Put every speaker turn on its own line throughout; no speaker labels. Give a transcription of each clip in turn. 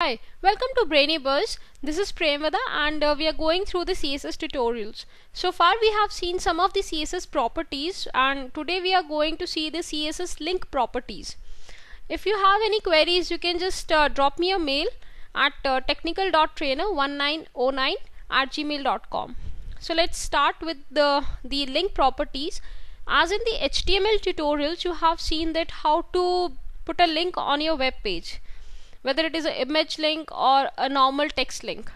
Hi, welcome to Brainy Buzz. This is Premvada and we are going through the CSS tutorials. So far we have seen some of the CSS properties and today we are going to see the CSS link properties. If you have any queries, you can just drop me a mail at technical.trainer1909@gmail.com. So let's start with the link properties. As in the HTML tutorials, you have seen that how to put a link on your web page, whether it is an image link or a normal text link.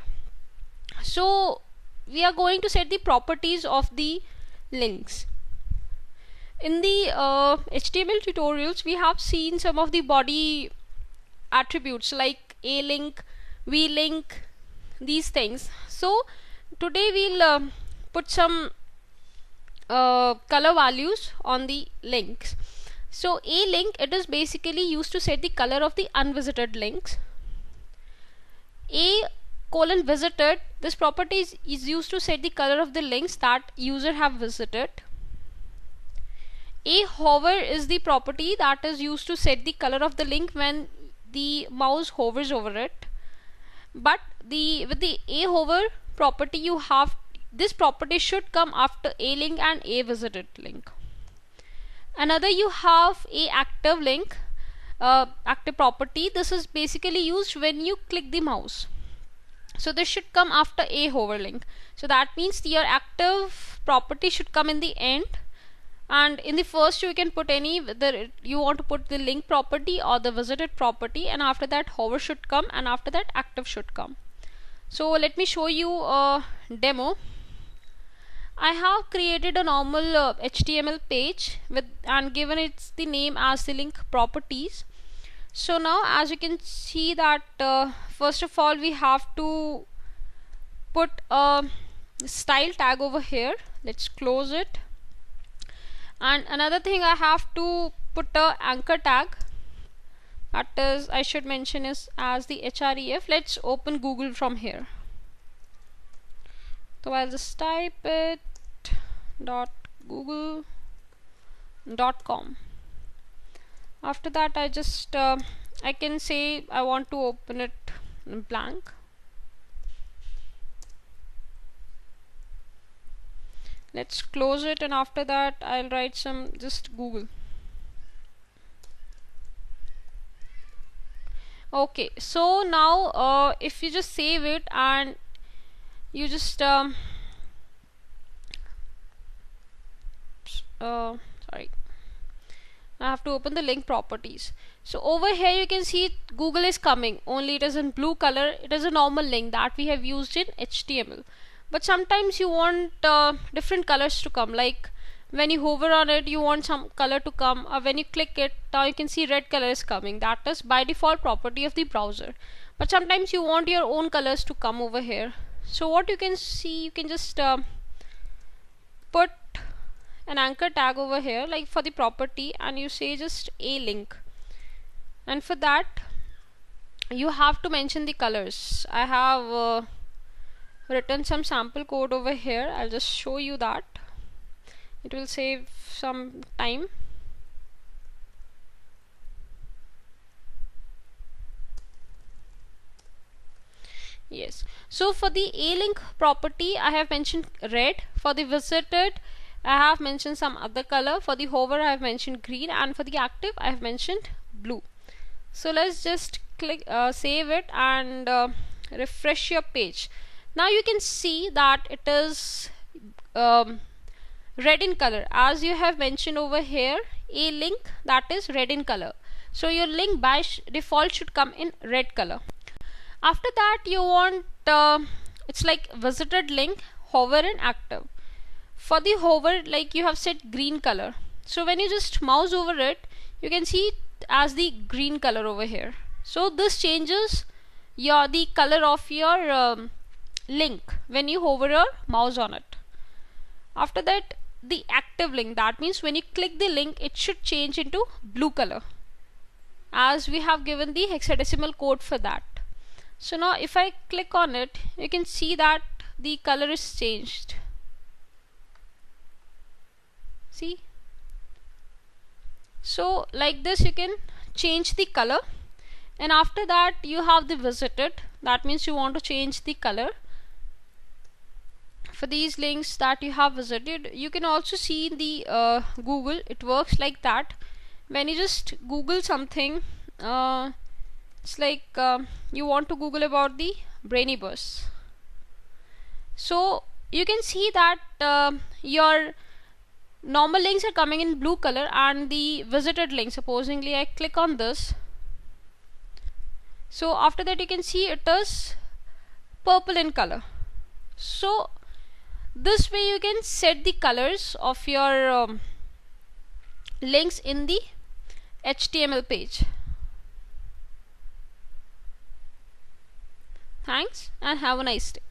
So we are going to set the properties of the links. In the HTML tutorials, we have seen some of the body attributes like a link, v link, these things. So today we'll put some color values on the links. So a link, it is basically used to set the color of the unvisited links. A colon visited, this property is used to set the color of the links that user have visited. A hover is the property that is used to set the color of the link when the mouse hovers over it. But with the a hover property, you have this property should come after a link and a visited link. Another, you have a active link, active property. This is basically used when you click the mouse. So this should come after a hover link. So that means your active property should come in the end, and in the first you can put any, whether you want to put the link property or the visited property, and after that hover should come, and after that active should come. So let me show you a demo. I have created a normal HTML page with and given it the name as the link properties. So now as you can see that first of all we have to put a style tag over here. Let's close it. And another thing, I have to put a anchor tag, that is I should mention is as the href. Let's open Google from here. So I'll just type it .google.com. After that I just I can say I want to open it blank. Let's close it, and after that I'll write some just Google. Okay, so now if you just save it and you just sorry, I have to open the link properties. So over here you can see Google is coming, only it is in blue color. It is a normal link that we have used in HTML. But sometimes you want different colors to come, like when you hover on it you want some color to come, or when you click it, now you can see red color is coming. That is by default property of the browser. But sometimes you want your own colors to come over here. So what you can see, you can just put an anchor tag over here like for the property, and you say just a link, and for that you have to mention the colors. I have written some sample code over here. I'll just show you that. It will save some time. Yes, so for the a link property I have mentioned red. For the visited I have mentioned some other color. For the hover I have mentioned green, and for the active I have mentioned blue. So let's just click save it and refresh your page. Now you can see that it is red in color, as you have mentioned over here a link that is red in color. So your link by default should come in red color. After that you want it's like visited link, hover and active. For the hover, like you have set green color, so when you just mouse over it you can see it as the green color over here. So this changes the color of your link when you hover your mouse on it. After that, the active link, that means when you click the link it should change into blue color, as we have given the hexadecimal code for that. So now if I click on it, you can see that the color is changed. See, so like this you can change the color and after that you have the visited. That means you want to change the color for these links that you have visited. You can also see in the Google, it works like that. When you just Google something, it's like you want to Google about the brainy bus, so you can see that your normal links are coming in blue color, and the visited link, supposingly I click on this, so after that you can see it is purple in color. So this way you can set the colors of your links in the HTML page. Thanks and have a nice day.